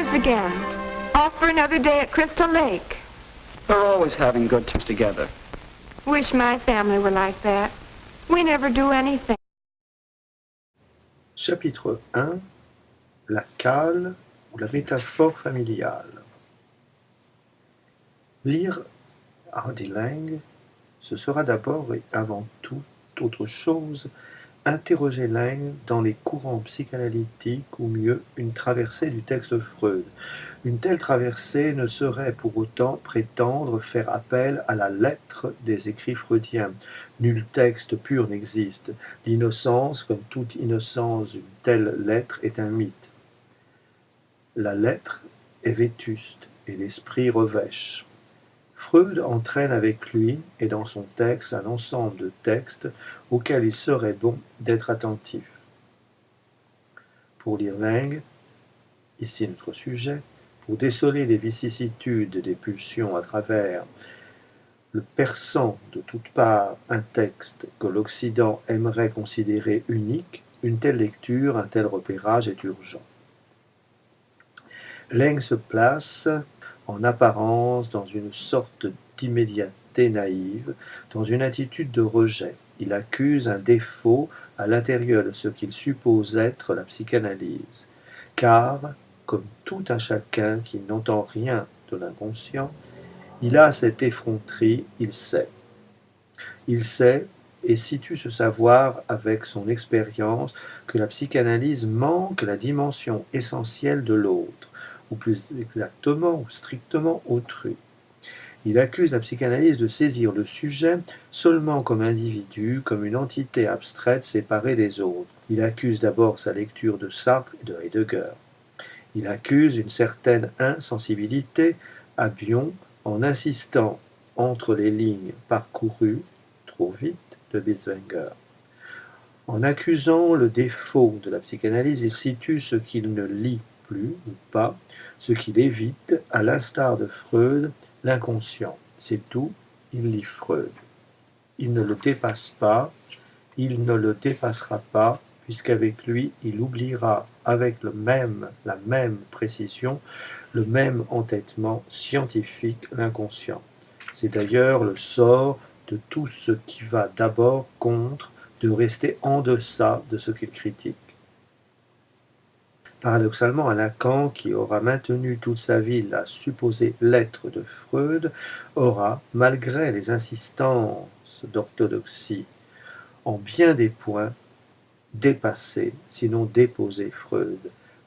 words again. Off for another day at Crystal Lake. We're always having good times together. Wish my family were like that. We never do anything. Chapitre 1. La cale ou la métaphore familiale. Lire Hardy Lang, ce sera d'abord et avant toute autre chose interroger Lang dans les courants psychanalytiques, ou mieux, une traversée du texte Freud. Une telle traversée ne saurait pour autant prétendre faire appel à la lettre des écrits freudiens. Nul texte pur n'existe. L'innocence, comme toute innocence d'une telle lettre, est un mythe. La lettre est vétuste et l'esprit revêche. Freud entraîne avec lui et dans son texte un ensemble de textes auxquels il serait bon d'être attentif. Pour lire Lang, ici notre sujet, pour déceler les vicissitudes des pulsions à travers le perçant de toutes parts un texte que l'Occident aimerait considérer unique, une telle lecture, un tel repérage est urgent. Lang se place en apparence dans une sorte d'immédiateté naïve, dans une attitude de rejet. Il accuse un défaut à l'intérieur de ce qu'il suppose être la psychanalyse. Car, comme tout un chacun qui n'entend rien de l'inconscient, il a cette effronterie, il sait. Il sait et situe ce savoir avec son expérience que la psychanalyse manque la dimension essentielle de l'autre, ou plus exactement ou strictement autrui. Il accuse la psychanalyse de saisir le sujet seulement comme individu, comme une entité abstraite séparée des autres. Il accuse d'abord sa lecture de Sartre et de Heidegger. Il accuse une certaine insensibilité à Bion en insistant entre les lignes parcourues, trop vite, de Binswanger. En accusant le défaut de la psychanalyse, il situe ce qu'il ne lit plus ou pas, ce qu'il évite, à l'instar de Freud, l'inconscient. C'est tout, il lit Freud. Il ne le dépasse pas, il ne le dépassera pas, puisqu'avec lui, il oubliera avec la même précision, le même entêtement scientifique, l'inconscient. C'est d'ailleurs le sort de tout ce qui va d'abord contre, de rester en deçà de ce qu'il critique. Paradoxalement, un Lacan qui aura maintenu toute sa vie la supposée lettre de Freud aura, malgré les insistances d'orthodoxie, en bien des points, dépassé, sinon déposé Freud.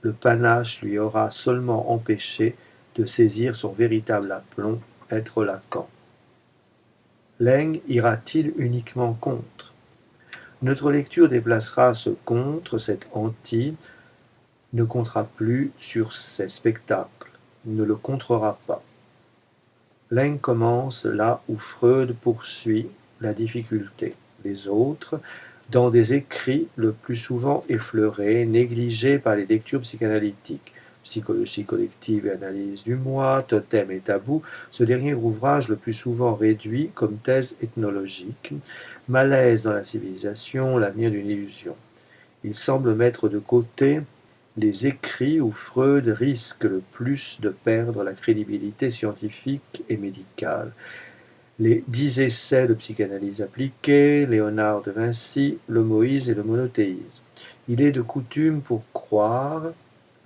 Le panache lui aura seulement empêché de saisir son véritable aplomb, être Lacan. Lang ira-t-il uniquement contre? Notre lecture déplacera ce contre, cet anti, ne comptera plus sur ses spectacles, ne le contrera pas. Lang commence là où Freud poursuit la difficulté. Les autres, dans des écrits le plus souvent effleurés, négligés par les lectures psychanalytiques, Psychologie collective et analyse du moi, Totem et tabou, ce dernier ouvrage le plus souvent réduit comme thèse ethnologique, Malaise dans la civilisation, l'avenir d'une illusion. Il semble mettre de côté les écrits où Freud risque le plus de perdre la crédibilité scientifique et médicale. Les 10 essais de psychanalyse appliquée, Léonard de Vinci, le Moïse et le monothéisme. Il est de coutume pour croire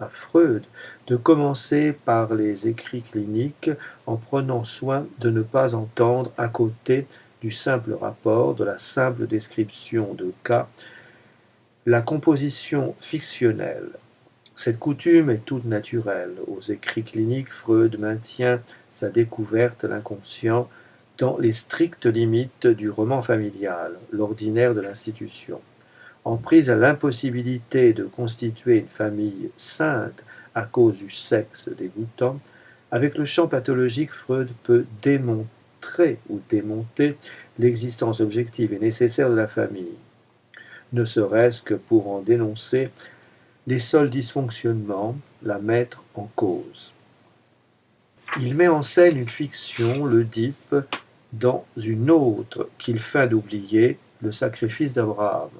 à Freud de commencer par les écrits cliniques en prenant soin de ne pas entendre à côté du simple rapport, de la simple description de cas, la composition fictionnelle. Cette coutume est toute naturelle. Aux écrits cliniques, Freud maintient sa découverte, l'inconscient, dans les strictes limites du roman familial, l'ordinaire de l'institution. En prise à l'impossibilité de constituer une famille sainte à cause du sexe dégoûtant, avec le champ pathologique, Freud peut démontrer ou démonter l'existence objective et nécessaire de la famille, ne serait-ce que pour en dénoncer les seuls dysfonctionnements, la mettre en cause. Il met en scène une fiction, l'Oedipe, dans une autre qu'il feint d'oublier, le sacrifice d'Abraham.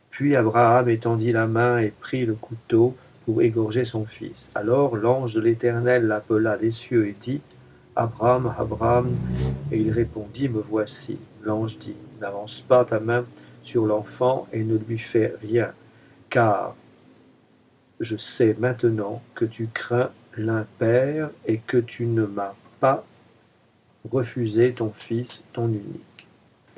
Puis Abraham étendit la main et prit le couteau, pour égorger son fils. Alors l'ange de l'Éternel l'appela des cieux et dit, Abraham, Abraham, et il répondit, me voici. L'ange dit, n'avance pas ta main sur l'enfant et ne lui fais rien, car je sais maintenant que tu crains l'impère et que tu ne m'as pas refusé ton fils, ton unique.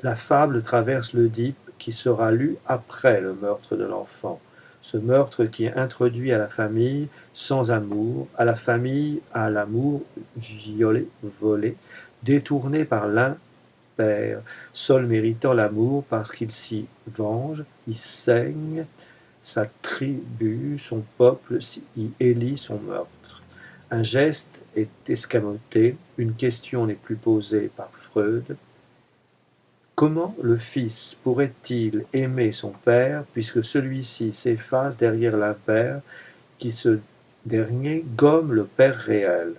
La fable traverse l'Oedipe qui sera lu après le meurtre de l'enfant. Ce meurtre qui introduit à la famille sans amour, à la famille à l'amour violé, volé, détourné par l'impère, seul méritant l'amour parce qu'il s'y venge, y saigne, sa tribu, son peuple y élit son meurtre. Un geste est escamoté, une question n'est plus posée par Freud. Comment le fils pourrait-il aimer son père puisque celui-ci s'efface derrière l'impère qui ce dernier gomme le père réel?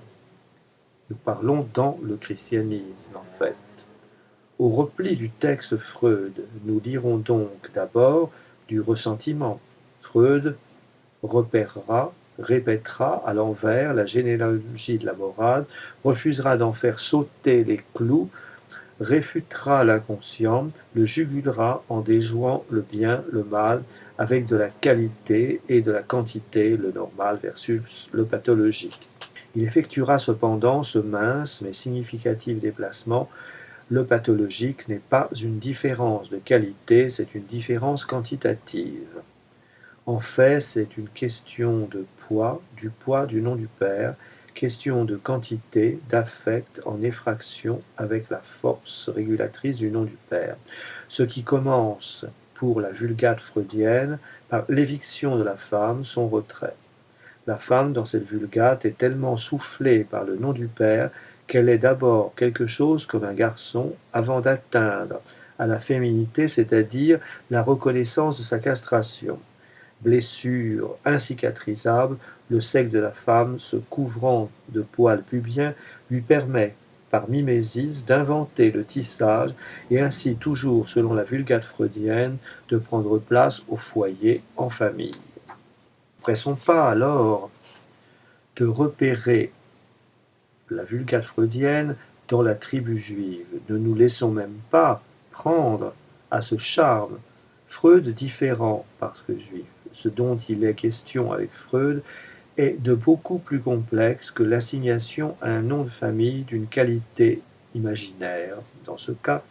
Nous parlons dans le christianisme en fait. Au repli du texte Freud, nous lirons donc d'abord du ressentiment. Freud repérera, répétera à l'envers la généalogie de la morale, refusera d'en faire sauter les clous, réfutera l'inconscient, le jugulera en déjouant le bien, le mal, avec de la qualité et de la quantité, le normal versus le pathologique. Il effectuera cependant ce mince mais significatif déplacement. Le pathologique n'est pas une différence de qualité, c'est une différence quantitative. En fait, c'est une question de poids du nom du Père, question de quantité, d'affect en effraction avec la force régulatrice du nom du Père. Ce qui commence, pour la vulgate freudienne, par l'éviction de la femme, son retrait. La femme, dans cette vulgate, est tellement soufflée par le nom du Père qu'elle est d'abord quelque chose comme un garçon avant d'atteindre à la féminité, c'est-à-dire la reconnaissance de sa castration. Blessure incicatrisable, le sexe de la femme, se couvrant de poils pubiens, lui permet, par mimésis, d'inventer le tissage et ainsi, toujours selon la vulgate freudienne, de prendre place au foyer, en famille. Pressons pas alors de repérer la vulgate freudienne dans la tribu juive. Ne nous laissons même pas prendre à ce charme. Freud différent parce que juif. Ce dont il est question avec Freud est de beaucoup plus complexe que l'assignation à un nom de famille d'une qualité imaginaire, dans ce cas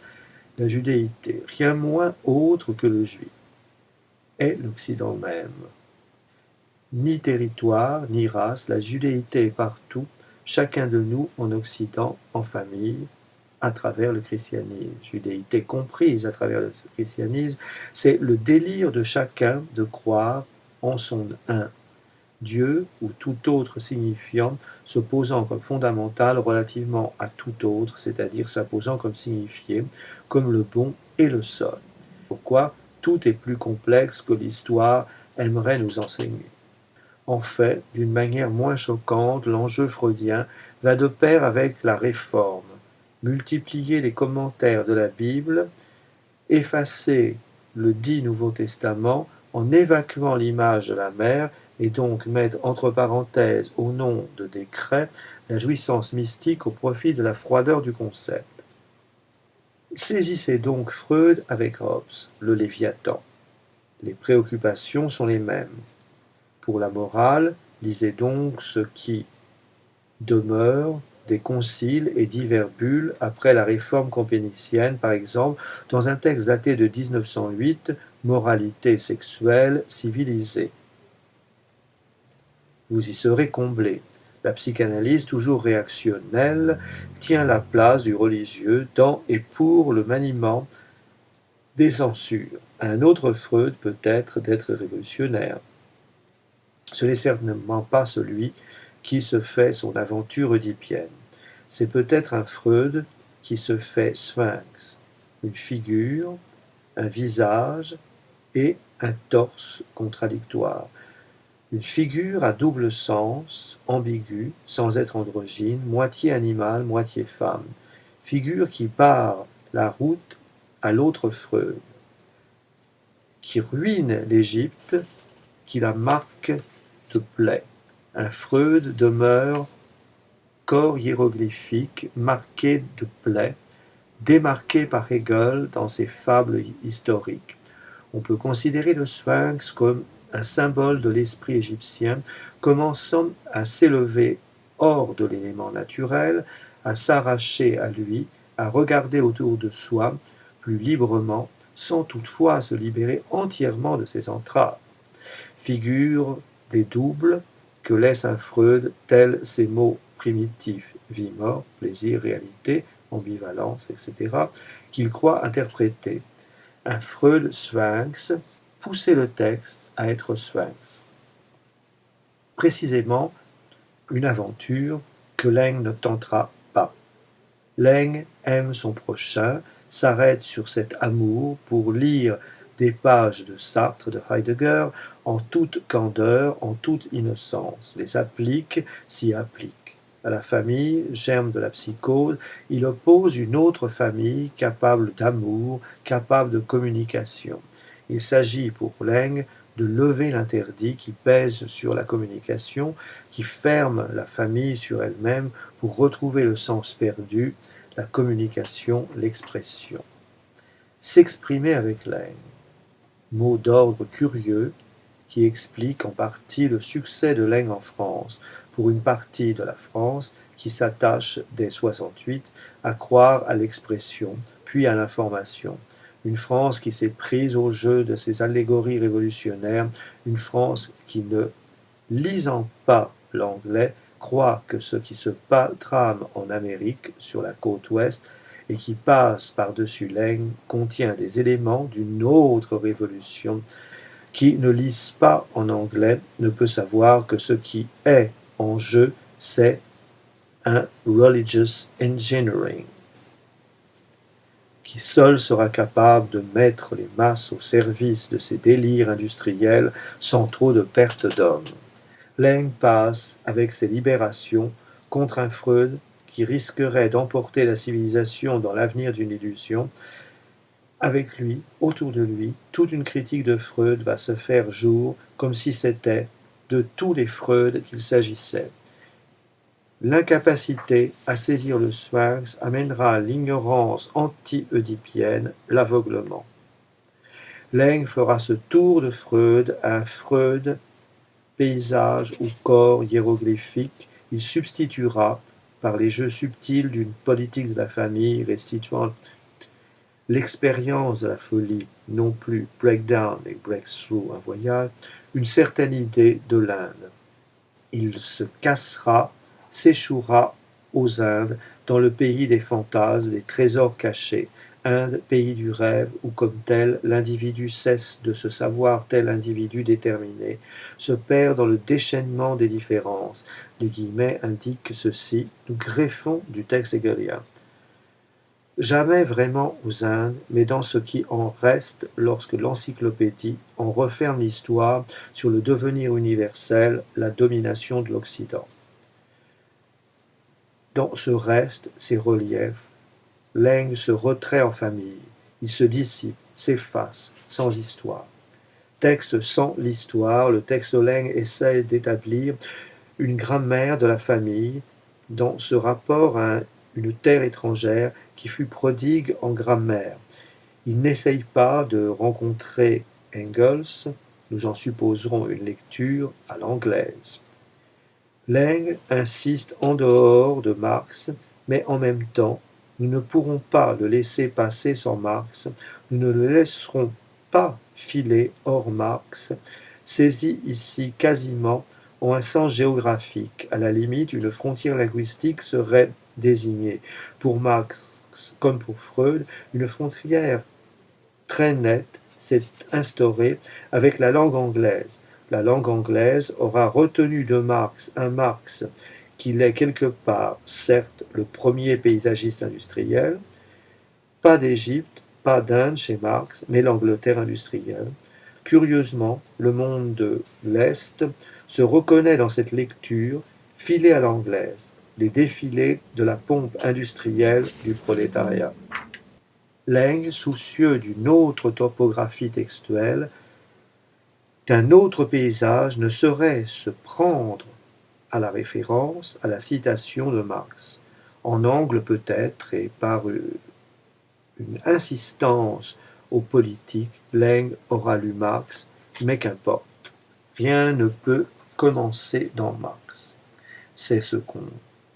la judéité, rien moins autre que le juif, est l'Occident même. Ni territoire, ni race, la judéité est partout, chacun de nous en Occident, en famille, à travers le christianisme. Judéité comprise à travers le christianisme, c'est le délire de chacun de croire en son un. Dieu ou tout autre signifiant se posant comme fondamental relativement à tout autre, c'est-à-dire s'imposant comme signifié, comme le bon et le seul. Pourquoi tout est plus complexe que l'histoire aimerait nous enseigner. En fait, d'une manière moins choquante, l'enjeu freudien va de pair avec la réforme. Multiplier les commentaires de la Bible, effacer le dit Nouveau Testament en évacuant l'image de la mère et donc mettre entre parenthèses au nom de décret la jouissance mystique au profit de la froideur du concept. Saisissez donc Freud avec Hobbes, le Léviathan. Les préoccupations sont les mêmes. Pour la morale, lisez donc ce qui demeure des conciles et divers bulles après la réforme compénitienne, par exemple, dans un texte daté de 1908, Moralité sexuelle civilisée. Vous y serez comblé. La psychanalyse, toujours réactionnelle, tient la place du religieux dans et pour le maniement des censures. Un autre Freud peut-être d'être révolutionnaire. Ce n'est certainement pas celui qui se fait son aventure oedipienne. C'est peut-être un Freud qui se fait sphinx, une figure, un visage et un torse contradictoire. Une figure à double sens, ambiguë, sans être androgyne, moitié animal, moitié femme. Figure qui barre la route à l'autre Freud, qui ruine l'Égypte, qui la marque de plaies. Un Freud demeure corps hiéroglyphique marqué de plaies, démarqué par Hegel dans ses fables historiques. On peut considérer le sphinx comme un symbole de l'esprit égyptien commençant à s'élever hors de l'élément naturel, à s'arracher à lui, à regarder autour de soi plus librement, sans toutefois se libérer entièrement de ses entraves. Figure des doubles que laisse un Freud, tels ces mots primitifs, vie-mort, plaisir, réalité, ambivalence, etc., qu'il croit interpréter. Un Freud sphinx poussait le texte à être sphinx. Précisément, une aventure que Laing ne tentera pas. Laing aime son prochain, s'arrête sur cet amour pour lire des pages de Sartre, de Heidegger, en toute candeur, en toute innocence, les applique, s'y applique. À la famille, germe de la psychose, il oppose une autre famille capable d'amour, capable de communication. Il s'agit pour Laing de lever l'interdit qui pèse sur la communication, qui ferme la famille sur elle-même pour retrouver le sens perdu, la communication, l'expression. S'exprimer avec Laing, mot d'ordre curieux qui explique en partie le succès de Laing en France, pour une partie de la France qui s'attache dès 68 à croire à l'expression, puis à l'information. Une France qui s'est prise au jeu de ces allégories révolutionnaires, une France qui, ne lisant pas l'anglais, croit que ce qui se trame en Amérique, sur la côte ouest, et qui passe par-dessus Laing, contient des éléments d'une autre révolution. Qui ne lise pas en anglais ne peut savoir que ce qui est en jeu, c'est un religious engineering, qui seul sera capable de mettre les masses au service de ses délires industriels sans trop de perte d'hommes. Laing passe avec ses libérations contre un Freud qui risquerait d'emporter la civilisation dans l'avenir d'une illusion. Avec lui, autour de lui, toute une critique de Freud va se faire jour comme si c'était de tous les Freud qu'il s'agissait. L'incapacité à saisir le sphinx amènera l'ignorance anti-oedipienne, l'aveuglement. Laing fera ce tour de Freud, un Freud paysage ou corps hiéroglyphique. Il substituera, par les jeux subtils d'une politique de la famille restituant l'expérience de la folie, non plus breakdown et breakthrough, un voyage, une certaine idée de l'Inde. Il se cassera, s'échouera aux Indes, dans le pays des fantasmes, des trésors cachés. Inde, pays du rêve, où comme tel, l'individu cesse de se savoir tel individu déterminé, se perd dans le déchaînement des différences. Les guillemets indiquent ceci, nous greffons du texte hegelien. Jamais vraiment aux Indes, mais dans ce qui en reste lorsque l'encyclopédie en referme l'histoire sur le devenir universel, la domination de l'Occident. Dans ce reste, ces reliefs, Laing se retrait en famille, il se dissipe, s'efface, sans histoire. Texte sans l'histoire, le texte Laing essaie d'établir une grammaire de la famille dans ce rapport à une terre étrangère qui fut prodigue en grammaire. Il n'essaye pas de rencontrer Engels, nous en supposerons une lecture à l'anglaise. Laing insiste en dehors de Marx, mais en même temps, nous ne pourrons pas le laisser passer sans Marx, nous ne le laisserons pas filer hors Marx, saisi ici quasiment en un sens géographique. À la limite, une frontière linguistique serait désignée. Pour Marx, comme pour Freud, une frontière très nette s'est instaurée avec la langue anglaise. La langue anglaise aura retenu de Marx un Marx qu'il est quelque part, certes, le premier paysagiste industriel, pas d'Égypte, pas d'Inde chez Marx, mais l'Angleterre industrielle. Curieusement, le monde de l'Est se reconnaît dans cette lecture filée à l'anglaise, les défilés de la pompe industrielle du prolétariat. Laing, soucieux d'une autre topographie textuelle, d'un autre paysage ne saurait se prendre à la référence, à la citation de Marx, en angle peut-être et par une insistance aux politiques, Leng aura lu Marx, mais qu'importe, rien ne peut commencer dans Marx. C'est ce qu'on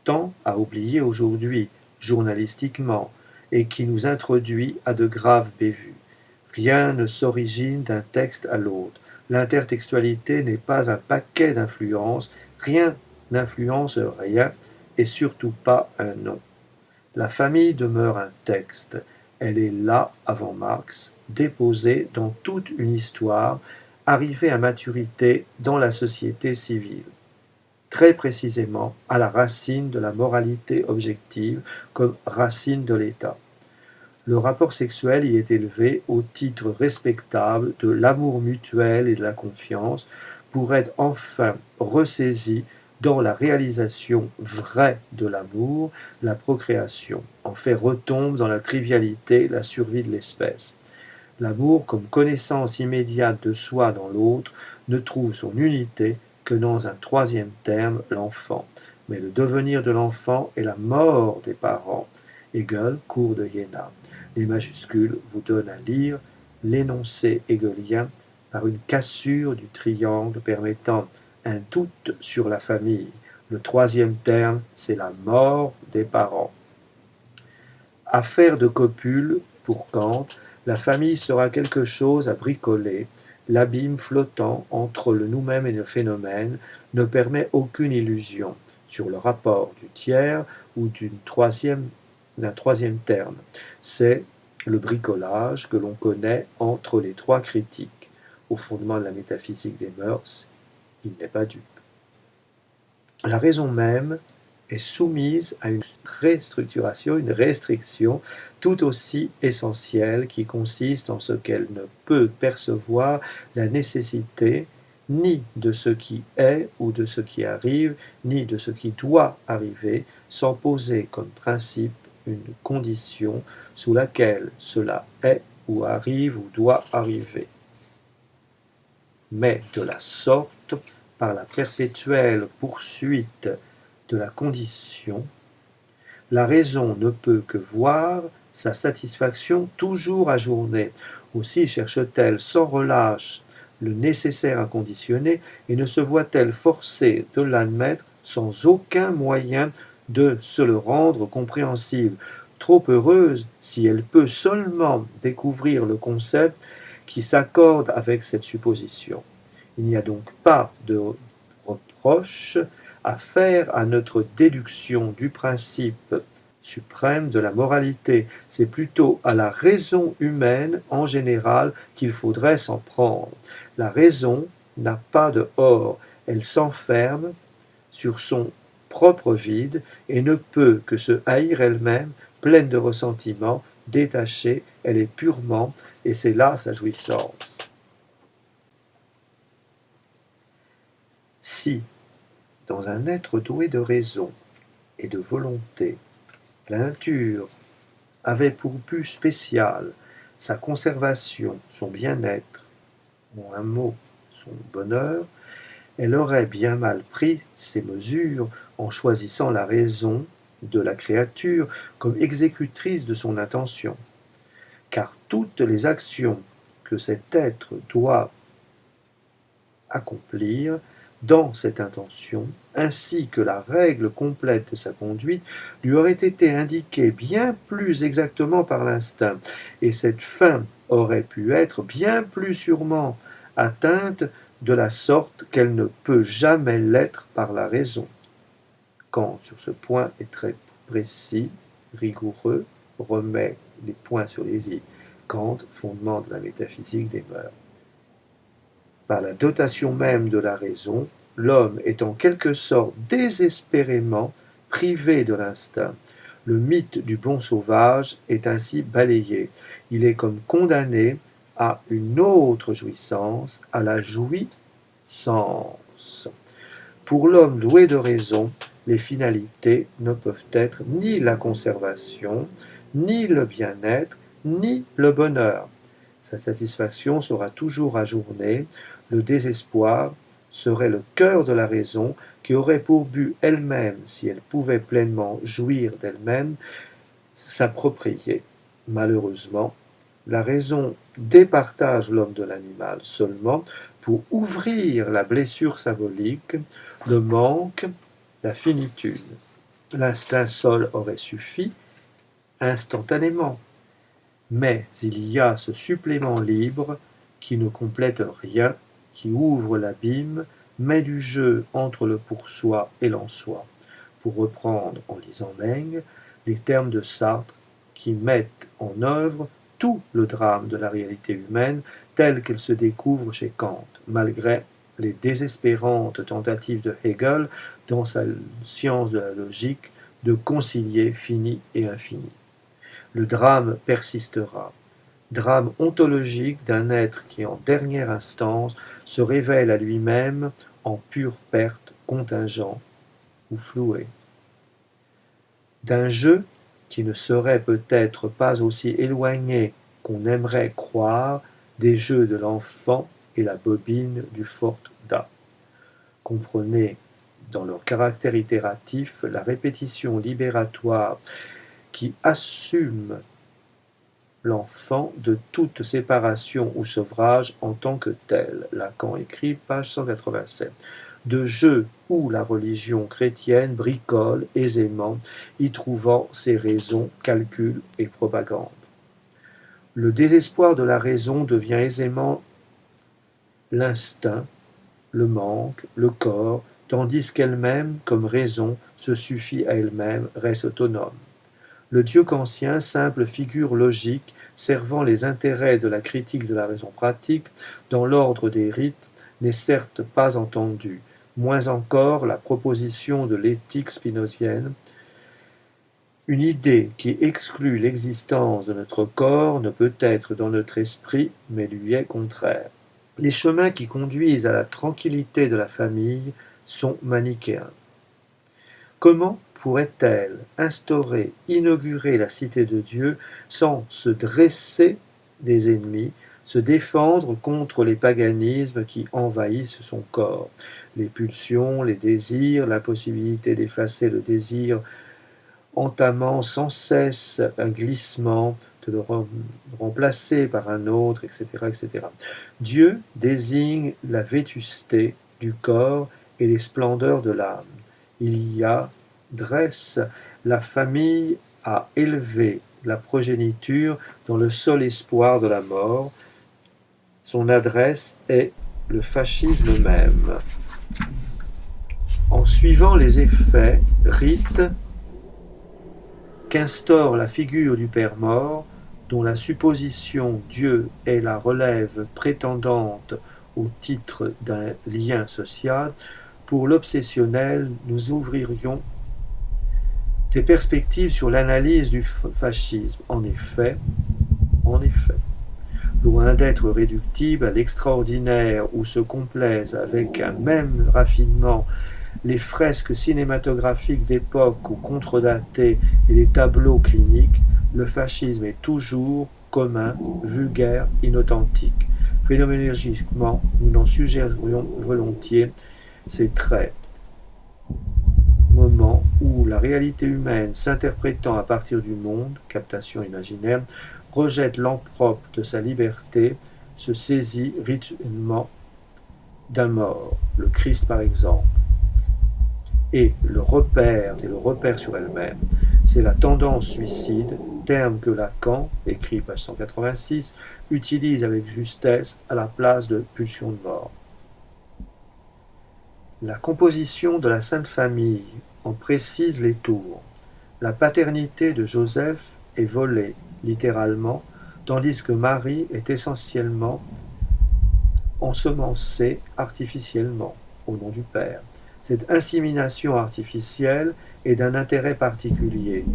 tend à oublier aujourd'hui, journalistiquement, et qui nous introduit à de graves bévues. Rien ne s'origine d'un texte à l'autre. L'intertextualité n'est pas un paquet d'influences, rien n'influence rien, et surtout pas un nom. La famille demeure un texte, elle est là avant Marx, déposée dans toute une histoire, arrivée à maturité dans la société civile, très précisément à la racine de la moralité objective comme racine de l'État. Le rapport sexuel y est élevé au titre respectable de l'amour mutuel et de la confiance, pour être enfin ressaisi dans la réalisation vraie de l'amour, la procréation. En fait, retombe dans la trivialité la survie de l'espèce. L'amour, comme connaissance immédiate de soi dans l'autre, ne trouve son unité que dans un troisième terme, l'enfant. Mais le devenir de l'enfant est la mort des parents. Hegel, cours de Iéna. Les majuscules vous donnent à lire l'énoncé hegelien par une cassure du triangle permettant un doute sur la famille. Le troisième terme, c'est la mort des parents. Affaire de copule, pour Kant, la famille sera quelque chose à bricoler. L'abîme flottant entre le nous-mêmes et le phénomène ne permet aucune illusion sur le rapport du tiers ou d'un troisième terme. C'est le bricolage que l'on connaît entre les trois critiques. Au fondement de la métaphysique des mœurs, il n'est pas dupe. La raison même est soumise à une restructuration, une restriction tout aussi essentielle qui consiste en ce qu'elle ne peut percevoir la nécessité ni de ce qui est ou de ce qui arrive, ni de ce qui doit arriver, sans poser comme principe une condition sous laquelle cela est ou arrive ou doit arriver. Mais de la sorte, par la perpétuelle poursuite de la condition, la raison ne peut que voir sa satisfaction toujours ajournée. Aussi cherche-t-elle sans relâche le nécessaire inconditionné et ne se voit-elle forcée de l'admettre sans aucun moyen de se le rendre compréhensible. Trop heureuse si elle peut seulement découvrir le concept qui s'accorde avec cette supposition. Il n'y a donc pas de reproche à faire à notre déduction du principe suprême de la moralité. C'est plutôt à la raison humaine en général qu'il faudrait s'en prendre. La raison n'a pas de or, elle s'enferme sur son propre vide et ne peut que se haïr elle-même, pleine de ressentiment, détachée, elle est purement, et c'est là sa jouissance. Si, dans un être doué de raison et de volonté, la nature avait pour but spécial sa conservation, son bien-être, en un mot, son bonheur, elle aurait bien mal pris ses mesures en choisissant la raison de la créature comme exécutrice de son intention. Car toutes les actions que cet être doit accomplir dans cette intention, ainsi que la règle complète de sa conduite, lui aurait été indiquée bien plus exactement par l'instinct, et cette fin aurait pu être bien plus sûrement atteinte de la sorte qu'elle ne peut jamais l'être par la raison. Kant, sur ce point, est très précis, rigoureux, remet les points sur les i. Kant, fondement de la métaphysique des mœurs. Par la dotation même de la raison, l'homme est en quelque sorte désespérément privé de l'instinct. Le mythe du bon sauvage est ainsi balayé. Il est comme condamné à une autre jouissance, à la jouissance. Pour l'homme doué de raison, les finalités ne peuvent être ni la conservation, ni le bien-être, ni le bonheur. Sa satisfaction sera toujours ajournée, Le désespoir serait le cœur de la raison qui aurait pour but elle-même, si elle pouvait pleinement jouir d'elle-même, s'approprier. Malheureusement, la raison départage l'homme de l'animal seulement pour ouvrir la blessure symbolique, le manque, la finitude. L'instinct seul aurait suffi instantanément, mais il y a ce supplément libre qui ne complète rien, qui ouvre l'abîme, met du jeu entre le pour-soi et l'en-soi. Pour reprendre en lisant Leng les termes de Sartre qui mettent en œuvre tout le drame de la réalité humaine telle qu'elle se découvre chez Kant, malgré les désespérantes tentatives de Hegel dans sa science de la logique de concilier fini et infini. Le drame persistera, drame ontologique d'un être qui en dernière instance se révèle à lui-même en pure perte, contingent ou floué. D'un jeu qui ne serait peut-être pas aussi éloigné qu'on aimerait croire des jeux de l'enfant et la bobine du Fort-Da. Comprenez dans leur caractère itératif la répétition libératoire qui assume l'enfant de toute séparation ou sevrage en tant que tel. Lacan écrit, page 187. De jeux où la religion chrétienne bricole aisément, y trouvant ses raisons, calculs et propagande. Le désespoir de la raison devient aisément l'instinct, le manque, le corps, tandis qu'elle-même, comme raison, se suffit à elle-même, reste autonome. Le Dieu kantien, simple figure logique, servant les intérêts de la critique de la raison pratique, dans l'ordre des rites, n'est certes pas entendu, moins encore la proposition de l'éthique spinozienne. Une idée qui exclut l'existence de notre corps ne peut être dans notre esprit, mais lui est contraire. Les chemins qui conduisent à la tranquillité de la famille sont manichéens. Comment pourrait-elle instaurer, inaugurer la cité de Dieu sans se dresser des ennemis, se défendre contre les paganismes qui envahissent son corps, les pulsions, les désirs, la possibilité d'effacer le désir, entamant sans cesse un glissement, de le remplacer par un autre, etc., etc. Dieu désigne la vétusté du corps et les splendeurs de l'âme. Il y a dresse la famille à élever la progéniture dans le seul espoir de la mort. Son adresse est le fascisme même. En suivant les effets, rites, qu'instaure la figure du Père mort, dont la supposition Dieu est la relève prétendante au titre d'un lien social, pour l'obsessionnel, nous ouvririons des perspectives sur l'analyse du fascisme. En effet, loin d'être réductible à l'extraordinaire où se complaisent avec un même raffinement les fresques cinématographiques d'époque ou contredatées et les tableaux cliniques, le fascisme est toujours commun, vulgaire, inauthentique. Phénoménologiquement, nous n'en suggérions volontiers ces traits. Moment où la réalité humaine, s'interprétant à partir du monde, captation imaginaire, rejette l'empropre de sa liberté, se saisit rituellement d'un mort, le Christ par exemple. Et le repère sur elle-même, c'est la tendance suicide, terme que Lacan, écrit page 186, utilise avec justesse à la place de pulsion de mort. La composition de la Sainte Famille en précise les tours. La paternité de Joseph est volée, littéralement, tandis que Marie est essentiellement ensemencée artificiellement, au nom du Père. Cette insémination artificielle est d'un intérêt particulier,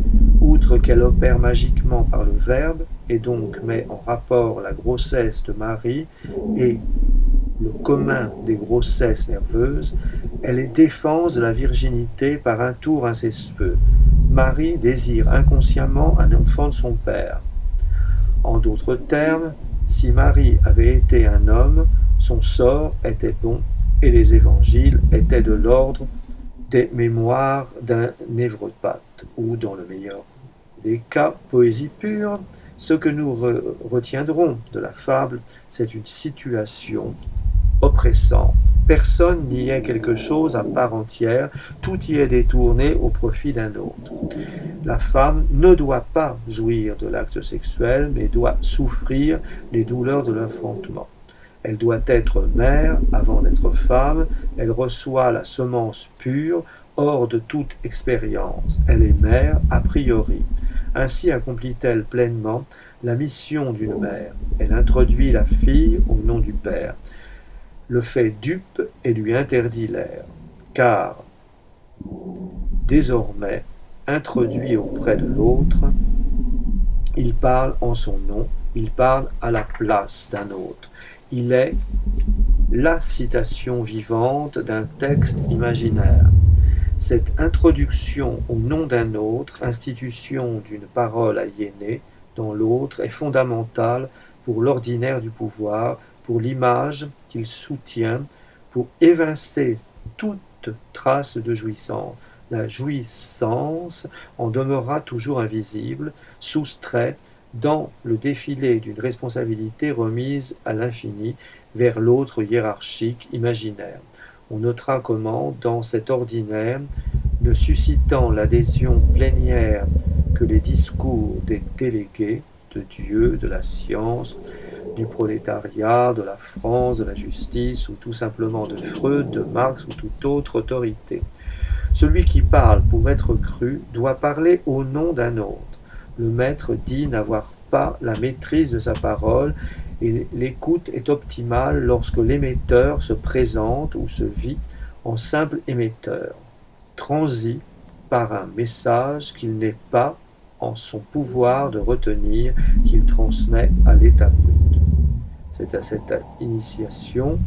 outre qu'elle opère magiquement par le Verbe, et donc met en rapport la grossesse de Marie et le commun des grossesses nerveuses, elle est défense de la virginité par un tour incestueux. Marie désire inconsciemment un enfant de son père. En d'autres termes, si Marie avait été un homme, Son sort était bon et les évangiles étaient de l'ordre des mémoires d'un névropathe, ou dans le meilleur des cas, poésie pure. Ce que nous retiendrons de la fable, c'est une situation oppressante. Personne n'y est quelque chose à part entière, tout y est détourné au profit d'un autre. La femme ne doit pas jouir de l'acte sexuel, mais doit souffrir les douleurs de l'enfantement. Elle doit être mère avant d'être femme, elle reçoit la semence pure, hors de toute expérience. Elle est mère a priori. Ainsi accomplit-elle pleinement la mission d'une mère. Elle introduit la fille au nom du père, le fait dupe et lui interdit l'air, car désormais, introduit auprès de l'autre, il parle en son nom, il parle à la place d'un autre. Il est la citation vivante d'un texte imaginaire. Cette introduction au nom d'un autre, institution d'une parole aliénée dans l'autre, est fondamentale pour l'ordinaire du pouvoir, pour l'image qu'il soutient, pour évincer toute trace de jouissance. La jouissance en demeurera toujours invisible, soustraite dans le défilé d'une responsabilité remise à l'infini vers l'autre hiérarchique imaginaire. On notera comment, dans cet ordinaire, ne suscitant l'adhésion plénière que les discours des délégués de Dieu, de la science, du prolétariat, de la France, de la justice, ou tout simplement de Freud, de Marx ou toute autre autorité. Celui qui parle pour être cru doit parler au nom d'un autre. Le maître dit n'avoir pas la maîtrise de sa parole et l'écoute est optimale lorsque l'émetteur se présente ou se vit en simple émetteur, transi par un message qu'il n'est pas en son pouvoir de retenir, qu'il transmet à l'état brut. C'est à cette initiation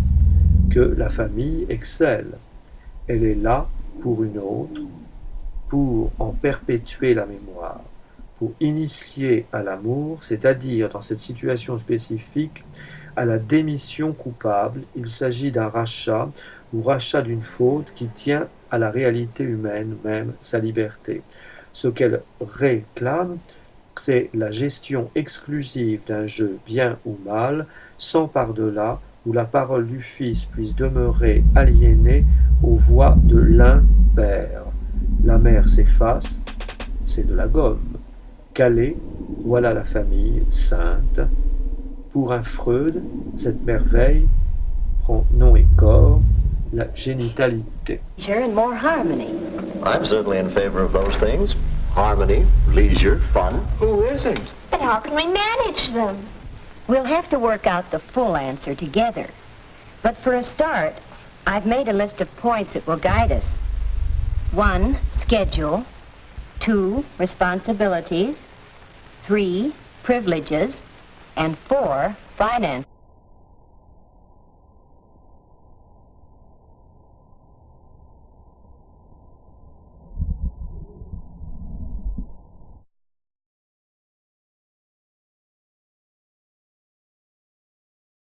que la famille excelle. Elle est là pour une autre, pour en perpétuer la mémoire, pour initier à l'amour, c'est-à-dire dans cette situation spécifique, à la démission coupable. Il s'agit d'un rachat ou rachat d'une faute qui tient à la réalité humaine, même sa liberté. Ce qu'elle réclame, c'est la gestion exclusive d'un jeu bien ou mal, sans par-delà, où la parole du Fils puisse demeurer aliénée aux voix de l'un Père. La mère s'efface, c'est de la gomme. Calais, voilà la famille sainte. Pour un Freud, cette merveille prend nom et corps, la génitalité. And more harmony. I'm certainly in favor of those things. Harmony, leisure, fun. Who isn't? But how can we manage them? We'll have to work out the full answer together. But for a start, I've made a list of points that will guide us. 1, schedule. 2, responsibilities. 3, privileges. And 4, finance.